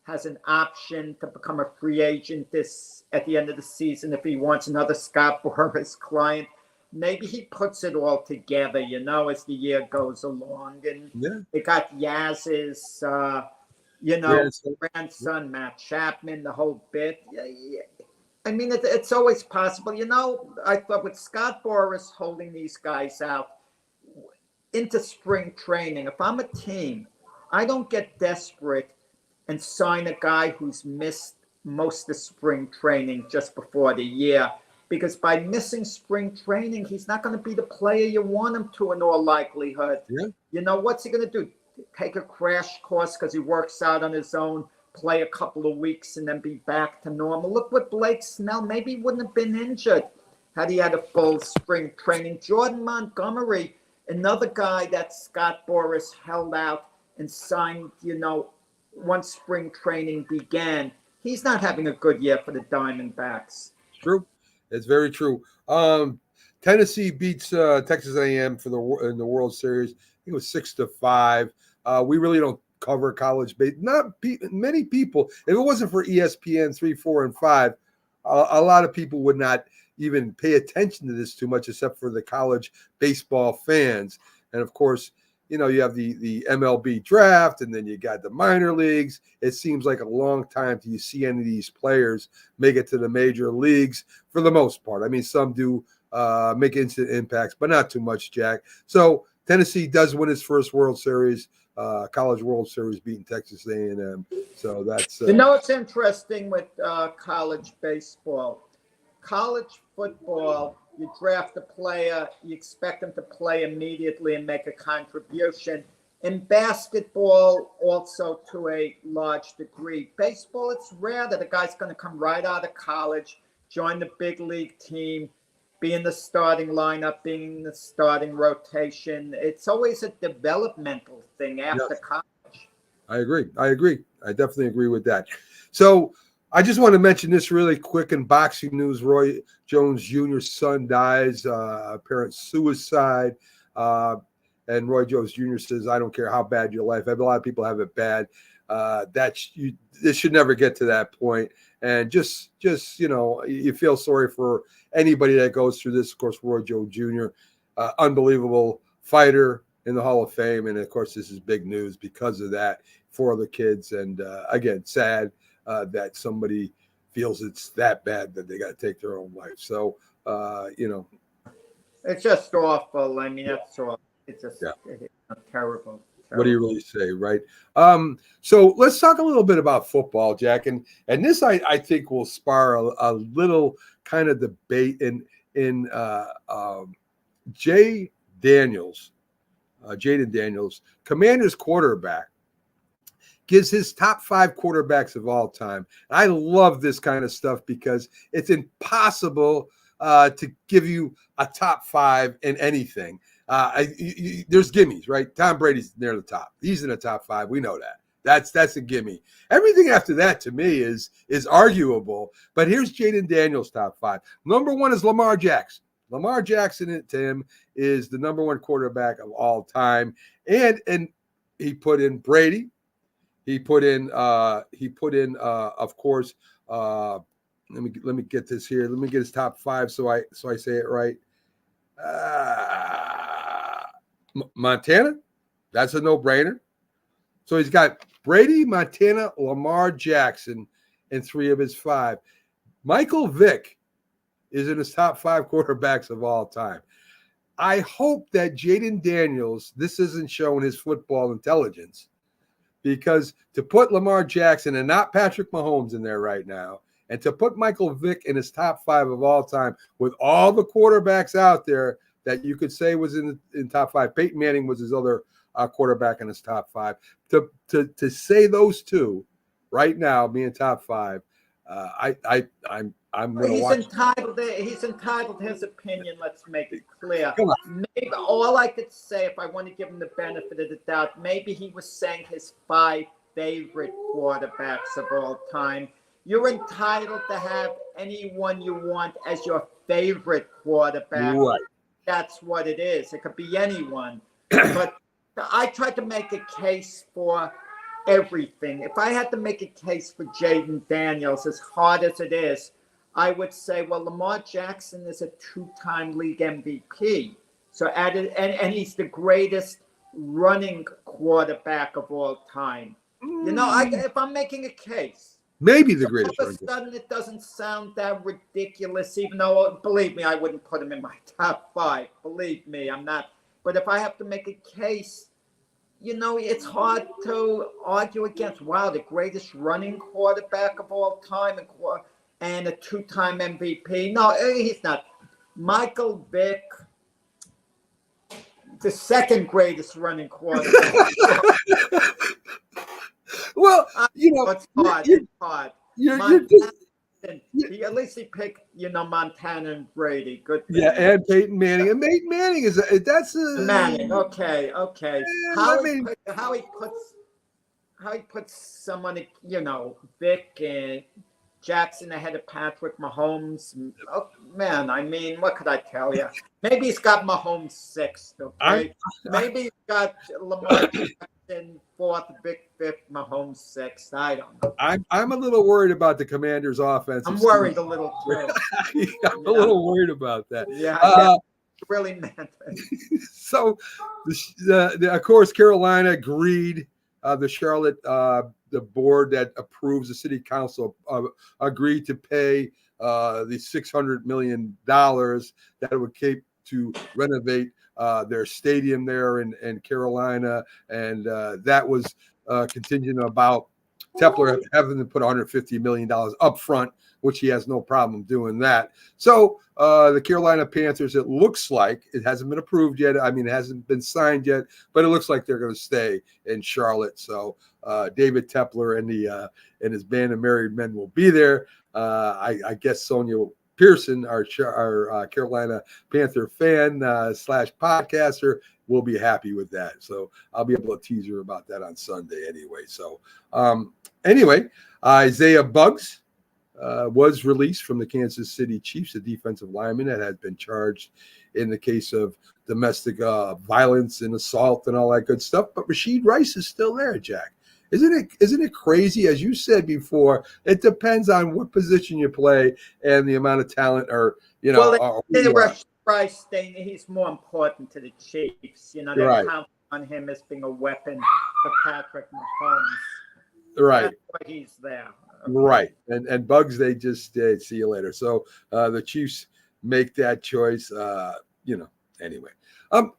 Speaker 6: Has an option to become a free agent at the end of the season if he wants another Scott Boras client. Maybe he puts it all together, as the year goes along. And they got Yaz's, grandson, Matt Chapman, the whole bit. I mean, it's always possible. I thought with Scott Boras holding these guys out into spring training, if I'm a team, I don't get desperate and sign a guy who's missed most of spring training just before the year. Because by missing spring training, he's not going to be the player you want him to in all likelihood. Yeah. What's he going to do? Take a crash course because he works out on his own, play a couple of weeks, and then be back to normal? Look what Blake Snell, maybe he wouldn't have been injured had he had a full spring training. Jordan Montgomery, another guy that Scott Boras held out and signed, once spring training began. He's not having a good year for the Diamondbacks.
Speaker 3: True. It's very true. Tennessee beats Texas A&M in the World Series. I think it was 6-5. We really don't cover college base. Many people. If it wasn't for ESPN 3, 4, and 5, a lot of people would not even pay attention to this too much, except for the college baseball fans. And of course, you have the MLB draft, and then you got the minor leagues. It seems like a long time till you see any of these players make it to the major leagues for the most part. I mean, some do make instant impacts, but not too much, Jack. So Tennessee does win its first World Series, College World Series, beating Texas A&M. So that's
Speaker 6: it's interesting with college baseball. College football, you draft a player, you expect them to play immediately and make a contribution. In basketball, also to a large degree. Baseball, it's rare that a guy's going to come right out of college, join the big league team, be in the starting lineup, being in the starting rotation. It's always a developmental thing after college.
Speaker 3: I agree. I definitely agree with that. So I just want to mention this really quick in boxing news. Roy Jones Jr.'s son dies, apparent suicide. And Roy Jones Jr. says, I don't care how bad your life. A lot of people have it bad. This should never get to that point. And just you feel sorry for anybody that goes through this. Of course, Roy Jones Jr., unbelievable fighter in the Hall of Fame. And of course, this is big news because of that for the kids. And again, sad that somebody feels it's that bad that they got to take their own life. So,
Speaker 6: it's just awful. I mean, that's awful. It's just terrible.
Speaker 3: What do you really say, right? So let's talk a little bit about football, Jack. And this, I think, will spar a little kind of debate in Jaden Daniels, Commanders quarterback. gives his top 5 quarterbacks of all time. I love this kind of stuff because it's impossible to give you a top 5 in anything. There's gimmies, right? Tom Brady's near the top. He's in the top 5. We know that. That's a gimme. Everything after that to me is arguable. But here's Jaden Daniels' top 5. Number 1 is Lamar Jackson. Lamar Jackson to him is the number 1 quarterback of all time. And he put in Brady. He put in of course, let me get this here. Let me get his top 5 so I say it right. Montana, that's a no-brainer. So he's got Brady, Montana, Lamar Jackson, and 3 of his 5. Michael Vick is in his top 5 quarterbacks of all time. I hope that Jaden Daniels, this isn't showing his football intelligence, because to put Lamar Jackson and not Patrick Mahomes in there right now, and to put Michael Vick in his top 5 of all time with all the quarterbacks out there that you could say was in top 5. Peyton Manning was his other quarterback in his top 5. To say those two right now being top 5, I'm going to watch.
Speaker 6: He's entitled to his opinion. Let's make it clear.
Speaker 3: Come on.
Speaker 6: Maybe all I could say, if I want to give him the benefit of the doubt, maybe he was saying his 5 favorite quarterbacks of all time. You're entitled to have anyone you want as your favorite quarterback.
Speaker 3: Right.
Speaker 6: That's what it is. It could be anyone. But I tried to make a case for everything. If I had to make a case for Jaden Daniels, as hard as it is, I would say, well, Lamar Jackson is a 2-time league MVP. So and he's the greatest running quarterback of all time. You know, if I'm making a case,
Speaker 3: maybe the greatest.
Speaker 6: All of a sudden, it doesn't sound that ridiculous, even though, believe me, I wouldn't put him in my top 5. Believe me, I'm not. But if I have to make a case, you know, it's hard to argue against, wow, the greatest running quarterback of all time and a 2-time MVP. No, he's not. Michael Vick, the second greatest running quarterback.
Speaker 3: Well, you know,
Speaker 6: it's hard. It's hard. At least he picked, you know, Montana and Brady. Good.
Speaker 3: Yeah, and Peyton Manning. And Peyton Manning that's
Speaker 6: Manning. Okay. How he puts someone, you know, Vick and Jackson ahead of Patrick Mahomes. Oh, man, I mean, what could I tell you? Maybe he's got Mahomes 6th. Okay, maybe he's got Lamar Jackson 4th, Vick 5th, Mahomes 6th. I don't know.
Speaker 3: I'm a little worried about the Commanders' offense.
Speaker 6: I'm worried a little too.
Speaker 3: I'm a little worried about that.
Speaker 6: Yeah, really meant it.
Speaker 3: So, of course, Carolina agreed. The Charlotte, the board that approves the city council agreed to pay the $600 million that it would take to renovate their stadium there in Carolina, and that was contingent about Tepler having to put $150 million up front, which he has no problem doing that. So the Carolina Panthers, it looks like, it hasn't been approved yet. I mean, it hasn't been signed yet, but it looks like they're going to stay in Charlotte. So David Tepler and his band of married men will be there. I guess Sonia Pearson, our Carolina Panther fan / podcaster, will be happy with that. So I'll be able to tease her about that on Sunday anyway. So Isaiah Buggs was released from the Kansas City Chiefs, a defensive lineman that had been charged in the case of domestic violence and assault and all that good stuff. But Rashid Rice is still there, Jack. Isn't it crazy? As you said before, it depends on what position you play and the amount of talent, or you know.
Speaker 6: Well, Rice, he's more important to the Chiefs. You know, they count on him as being a weapon for Patrick Mahomes.
Speaker 3: Right.
Speaker 6: That's why he's there. Okay.
Speaker 3: Right. And Bugs, they just see you later. So the Chiefs make that choice. Anyway.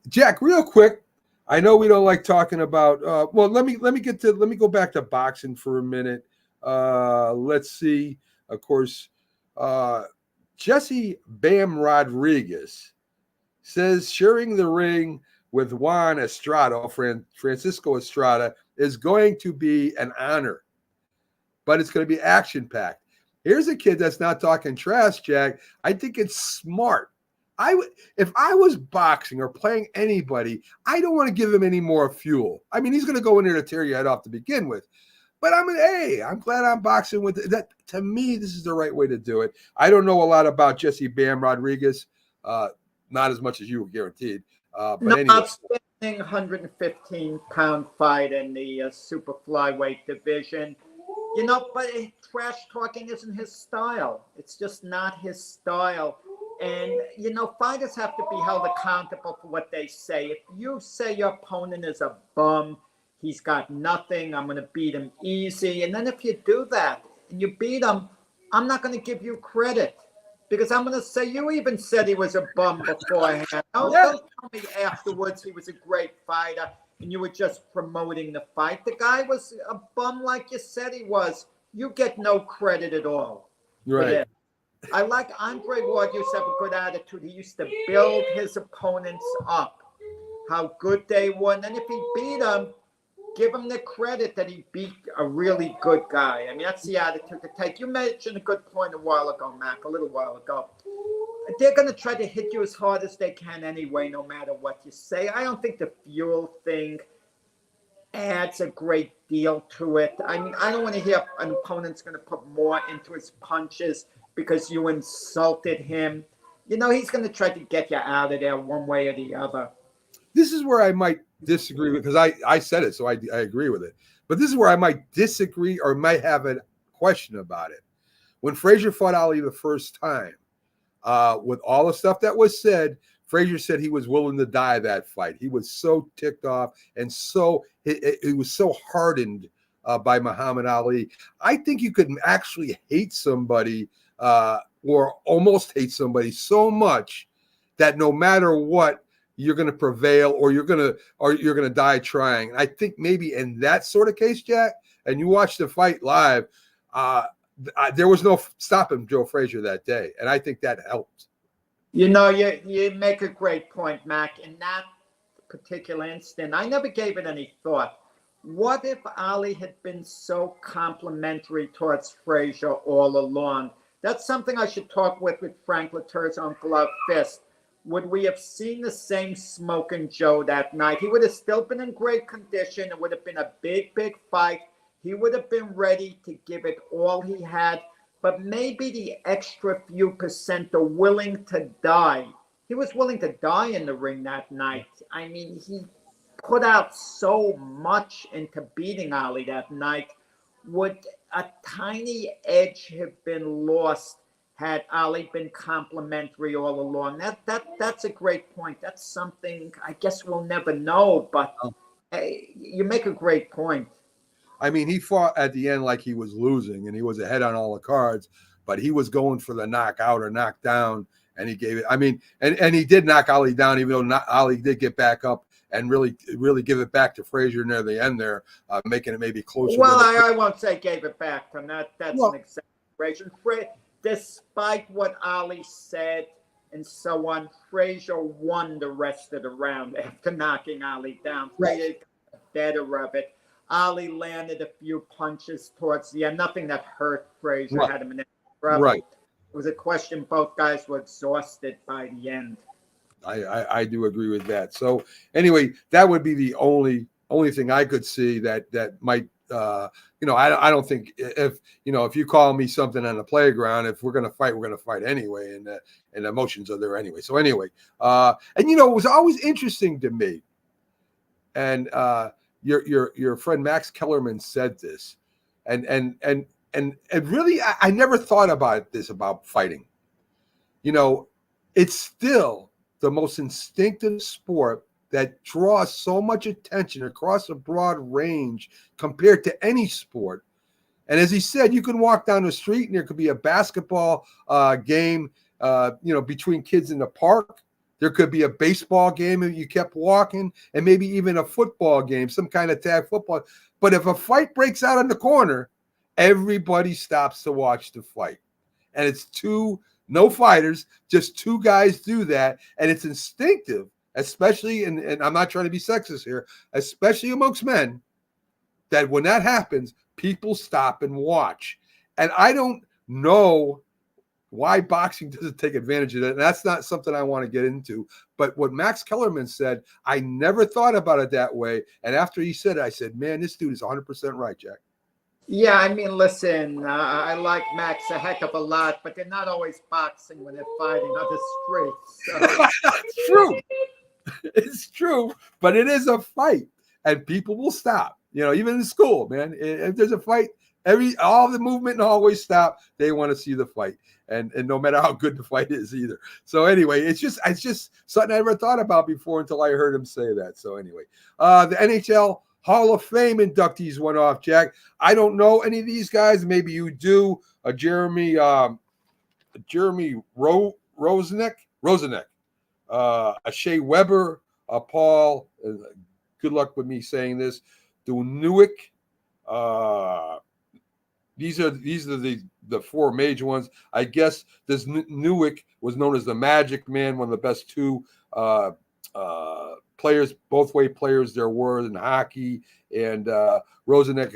Speaker 3: Jack, real quick. I know we don't like talking about let me go back to boxing for a minute. Let's see. Of course, Jesse Bam Rodriguez says sharing the ring with Juan Estrada, Francisco Estrada, is going to be an honor, but it's going to be action-packed. Here's a kid that's not talking trash, Jack. I think it's smart. If I was boxing or playing anybody, I don't want to give him any more fuel. I mean, he's going to go in there to tear your head off to begin with. But I'm glad I'm boxing with it. That. To me, this is the right way to do it. I don't know a lot about Jesse Bam Rodriguez, not as much as you were guaranteed. But anyway.
Speaker 6: Outstanding 115-pound fight in the super flyweight division. But trash talking isn't his style. It's just not his style. And, fighters have to be held accountable for what they say. If you say your opponent is a bum, he's got nothing, I'm going to beat him easy. And then if you do that and you beat him, I'm not going to give you credit because I'm going to say you even said he was a bum beforehand. Don't tell me afterwards he was a great fighter and you were just promoting the fight. The guy was a bum like you said he was. You get no credit at all.
Speaker 3: Right.
Speaker 6: I like Andre Ward used to have a good attitude. He used to build his opponents up, how good they were. And then if he beat them, give him the credit that he beat a really good guy. I mean, that's the attitude to take. You mentioned a good point a while ago, Mac, a little while ago. They're going to try to hit you as hard as they can anyway, no matter what you say. I don't think the fuel thing adds a great deal to it. I mean, I don't want to hear an opponent's going to put more into his punches because you insulted him. He's going to try to get you out of there one way or the other.
Speaker 3: This is where I might disagree with, because I said it, so I agree with it. But this is where I might disagree or might have a question about it. When Frazier fought Ali the first time, with all the stuff that was said, Frazier said he was willing to die that fight. He was so ticked off and he was so hardened by Muhammad Ali. I think you could actually hate somebody or almost hate somebody so much that no matter what, you're going to prevail or you're going to die trying. And I think maybe in that sort of case, Jack, and you watched the fight live, there was no stopping Joe Frazier that day. And I think that helped.
Speaker 6: You make a great point, Mac. In that particular instant, I never gave it any thought. What if Ali had been so complimentary towards Frazier all along? That's something I should talk with Frank Latour's Ungloved Fist. Would we have seen the same Smoking Joe that night? He would have still been in great condition. It would have been a big, big fight. He would have been ready to give it all he had. But maybe the extra few percent are willing to die. He was willing to die in the ring that night. I mean, he put out so much into beating Ali that night. Would a tiny edge have been lost had Ali been complimentary all along? That's a great point. That's something I guess we'll never know, but hey, you make a great point.
Speaker 3: I mean, he fought at the end like he was losing and he was ahead on all the cards, but he was going for the knockout or knockdown, and he gave it. I mean, and he did knock Ali down, even though Ali did get back up and really give it back to Frazier near the end there, making it maybe closer.
Speaker 6: Well, I won't say gave it back to him. That's an exaggeration. Despite what Ali said and so on, Frazier won the rest of the round after knocking Ali down. Frazier got the better of it. Ali landed a few punches towards the end, nothing that hurt Frazier, had him in trouble.
Speaker 3: Right.
Speaker 6: It was a question both guys were exhausted by the end.
Speaker 3: I do agree with that. So anyway, that would be the only thing I could see that might I don't think if you call me something on the playground, if we're going to fight anyway, and the emotions are there anyway. So anyway, and it was always interesting to me, and your friend Max Kellerman said this, and really I never thought about this about fighting. It's still the most instinctive sport that draws so much attention across a broad range compared to any sport. And as he said, you can walk down the street and there could be a basketball game, between kids in the park. There could be a baseball game if you kept walking, and maybe even a football game, some kind of tag football. But if a fight breaks out in the corner, everybody stops to watch the fight. And it's no fighters, just two guys do that. And it's instinctive, especially, and I'm not trying to be sexist here, especially amongst men. that when that happens, people stop and watch. And I don't know why boxing doesn't take advantage of that. And that's not something I want to get into. But what Max Kellerman said, I never thought about it that way. And after he said it, I said, man, this dude is 100% right, Jack.
Speaker 6: Yeah, I mean, listen, I like Max a heck of a lot, but they're not always boxing when they're fighting on the streets. So.
Speaker 3: It's true. It's true. But it is a fight. And people will stop. You know, even in school, man. If there's a fight, all the movement in the hallways stop. They want to see the fight. And no matter how good the fight is either. So anyway, it's just something I never thought about before until I heard him say that. So anyway, the NHL Hall of Fame inductees went off, Jack. I don't know any of these guys. Maybe you do. Jeremy Rosenek, Shea Weber, Paul. Good luck with me saying this. Dunewick. These are the four major ones. I guess this Newick was known as the Magic Man, one of the best two players, both way players there were in hockey. And Rosenek,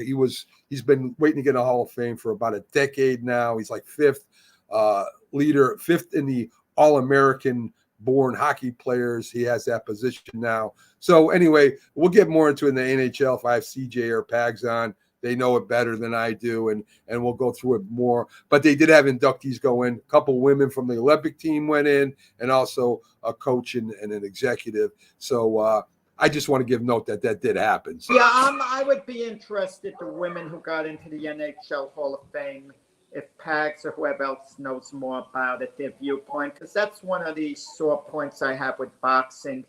Speaker 3: he's been waiting to get in the Hall of Fame for about a decade now. He's like fifth in the All-American born hockey players. He has that position now. So anyway, we'll get more into it in the NHL if I have CJ or Pags on. They know it better than I do, and we'll go through it more. But they did have inductees go in. A couple women from the Olympic team went in, and also a coach and an executive. So I just want to give note that did happen. So.
Speaker 6: Yeah, I would be interested the women who got into the NHL Hall of Fame, if Pags or whoever else knows more about it, their viewpoint, because that's one of the sore points I have with boxing.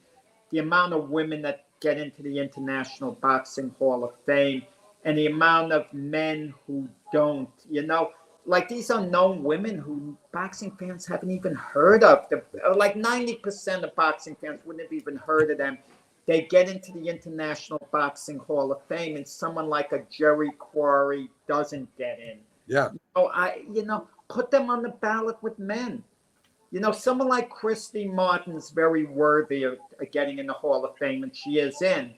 Speaker 6: The amount of women that get into the International Boxing Hall of Fame, and the amount of men who don't, like these unknown women who boxing fans haven't even heard of. Like 90% of boxing fans wouldn't have even heard of them. They get into the International Boxing Hall of Fame, and someone like a Jerry Quarry doesn't get in.
Speaker 3: Yeah.
Speaker 6: Put them on the ballot with men. Someone like Christy Martin's very worthy of getting in the Hall of Fame, and she is in.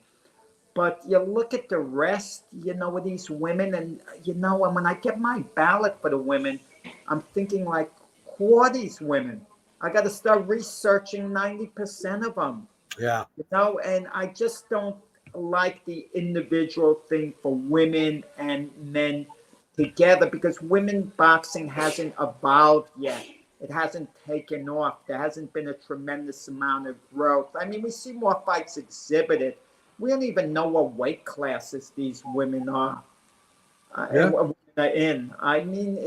Speaker 6: But you look at the rest, with these women, and, and when I get my ballot for the women, I'm thinking like, who are these women? I got to start researching 90% of them.
Speaker 3: Yeah.
Speaker 6: And I just don't like the individual thing for women and men together, because women boxing hasn't evolved yet. It hasn't taken off. There hasn't been a tremendous amount of growth. I mean, we see more fights exhibited. We don't even know what weight classes these women are in. I mean,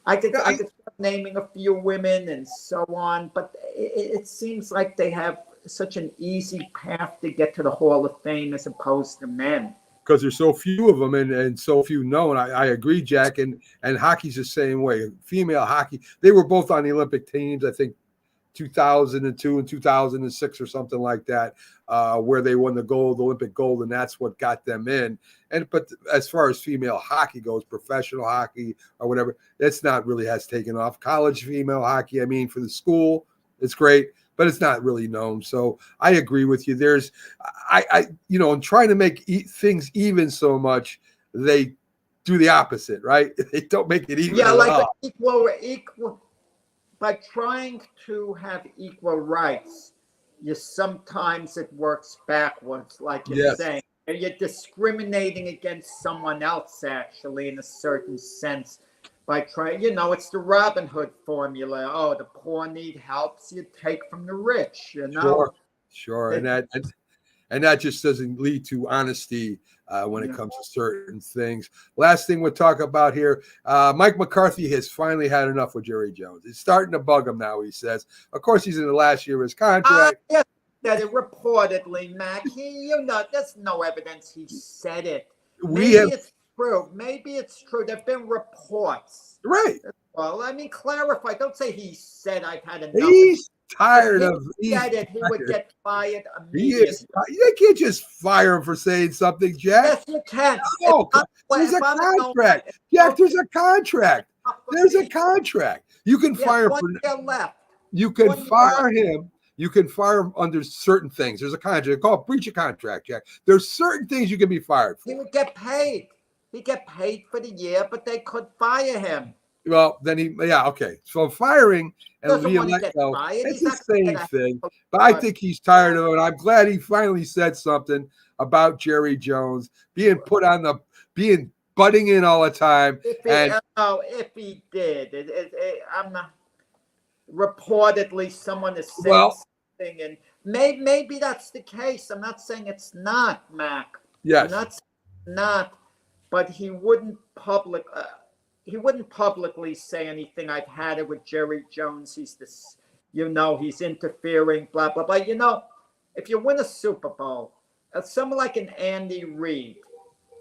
Speaker 6: I could start naming a few women and so on, but it seems like they have such an easy path to get to the Hall of Fame as opposed to men.
Speaker 3: Because there's so few of them and so few known. I agree, Jack. And hockey's the same way. Female hockey, they were both on the Olympic teams, I think 2002 and 2006 or something like that, where they won the Olympic gold, and that's what got them in. But as far as female hockey goes, professional hockey or whatever, that's not really has taken off. College female hockey, I mean, for the school, it's great, but it's not really known. So I agree with you. There's, in trying to make things even so much, they do the opposite, right? They don't make it even.
Speaker 6: Yeah, like equal. By trying to have equal rights, sometimes it works backwards, like you're saying. And you're discriminating against someone else, actually, in a certain sense. By trying, it's the Robin Hood formula. Oh, the poor need help, so you take from the rich,
Speaker 3: Sure. And that just doesn't lead to honesty when it comes to certain things. Last thing we'll talk about here, Mike McCarthy has finally had enough with Jerry Jones. It's starting to bug him now, he says. Of course, he's in the last year of his contract.
Speaker 6: Yes, that it reportedly, Mac. There's no evidence he said it. It's true. Maybe it's true. There have been reports.
Speaker 3: Right.
Speaker 6: Well, I mean, clarify. Don't say he said I've had enough.
Speaker 3: He's tired of
Speaker 6: he would get fired immediately.
Speaker 3: You can't just fire him for saying something, Jack.
Speaker 6: Yes, you can.
Speaker 3: No, there's a contract. Jack, there's a contract. There's a contract. You can fire him.
Speaker 6: Left.
Speaker 3: You can fire him. You can fire him under certain things. There's a contract called breach of contract, Jack. There's certain things you can be fired
Speaker 6: He
Speaker 3: for.
Speaker 6: would get paid. He'd get paid for the year, but they could fire him.
Speaker 3: Well, then okay. So firing and
Speaker 6: Doesn't
Speaker 3: being
Speaker 6: want to
Speaker 3: let
Speaker 6: get
Speaker 3: go,
Speaker 6: fired.
Speaker 3: it's
Speaker 6: He's
Speaker 3: the
Speaker 6: not gonna
Speaker 3: same
Speaker 6: get
Speaker 3: thing.
Speaker 6: a-
Speaker 3: But I think he's tired of it. And I'm glad he finally said something about Jerry Jones being butting in all the time.
Speaker 6: If he did, I'm not. Reportedly, someone is saying something, and maybe that's the case. I'm not saying it's not, Mac.
Speaker 3: Yes.
Speaker 6: I'm not saying not, but he wouldn't publicly say anything. I've had it with Jerry Jones. He's this, he's interfering, blah blah blah. If you win a Super Bowl, someone like an Andy Reid,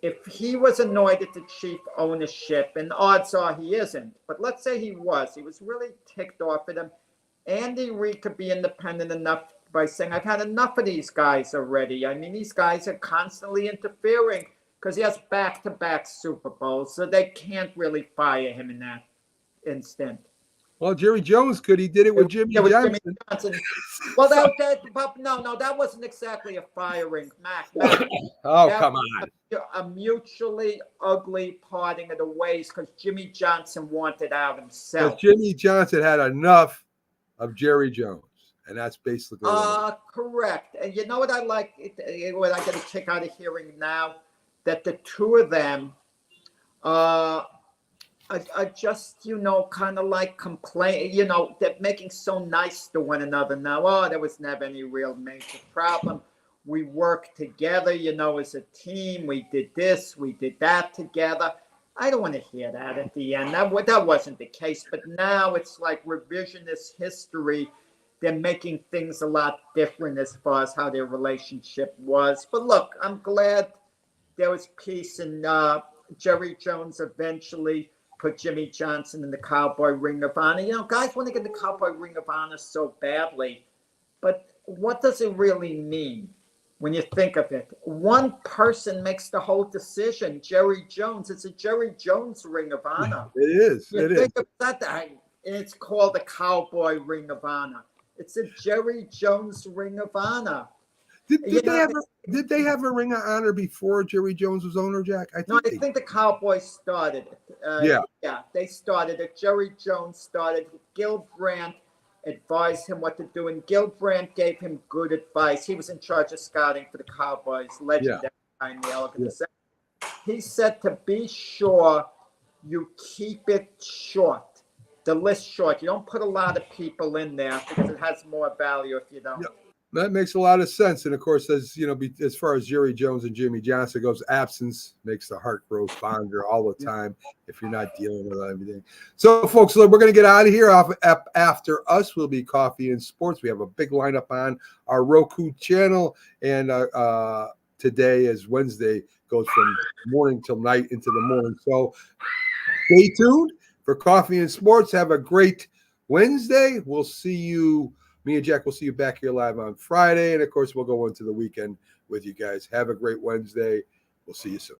Speaker 6: if he was annoyed at the chief ownership, and odds are he isn't, but let's say he was really ticked off at him. Andy Reid could be independent enough by saying, I've had enough of these guys already. I mean, these guys are constantly interfering, because he has back-to-back Super Bowls, so they can't really fire him in that instant.
Speaker 3: Well, Jerry Jones could. He did it with Jimmy Johnson.
Speaker 6: Well, that wasn't exactly a firing, Mac.
Speaker 3: Come on.
Speaker 6: A mutually ugly parting of the ways, because Jimmy Johnson wanted out himself.
Speaker 3: Because Jimmy Johnson had enough of Jerry Jones, and that's basically
Speaker 6: correct. And you know what I like? What I get a kick out of hearing now, that the two of them are just, kind of like complain, they're making so nice to one another now. There was never any real major problem. We worked together, as a team. We did this, we did that together. I don't want to hear that at the end. That wasn't the case. But now it's like revisionist history. They're making things a lot different as far as how their relationship was. But look, I'm glad there was peace, and Jerry Jones eventually put Jimmy Johnson in the Cowboy Ring of Honor. Guys want to get the Cowboy Ring of Honor so badly, but what does it really mean when you think of it? One person makes the whole decision. Jerry Jones. It's a Jerry Jones Ring of Honor.
Speaker 3: It is.
Speaker 6: Think of that. It's called the Cowboy Ring of Honor. It's a Jerry Jones Ring of Honor.
Speaker 3: Did they have a Ring of Honor before Jerry Jones was owner, Jack?
Speaker 6: I think the Cowboys started it. They started it. Jerry Jones started it. Gil Brandt advised him what to do, and Gil Brandt gave him good advice. He was in charge of scouting for the Cowboys, legendary guy in the organization. He said to be sure you keep it short, the list short. You don't put a lot of people in there, because it has more value if you don't.
Speaker 3: That makes a lot of sense. And of course, as far as Jerry Jones and Jimmy Johnson goes, absence makes the heart grow fonder all the time if you're not dealing with everything. So, folks, we're going to get out of here. After us will be Coffee and Sports. We have a big lineup on our Roku channel. And today is Wednesday, goes from morning till night into the morning. So stay tuned for Coffee and Sports. Have a great Wednesday. We'll see you. Me and Jack will see you back here live on Friday. And, of course, we'll go into the weekend with you guys. Have a great Wednesday. We'll see you soon.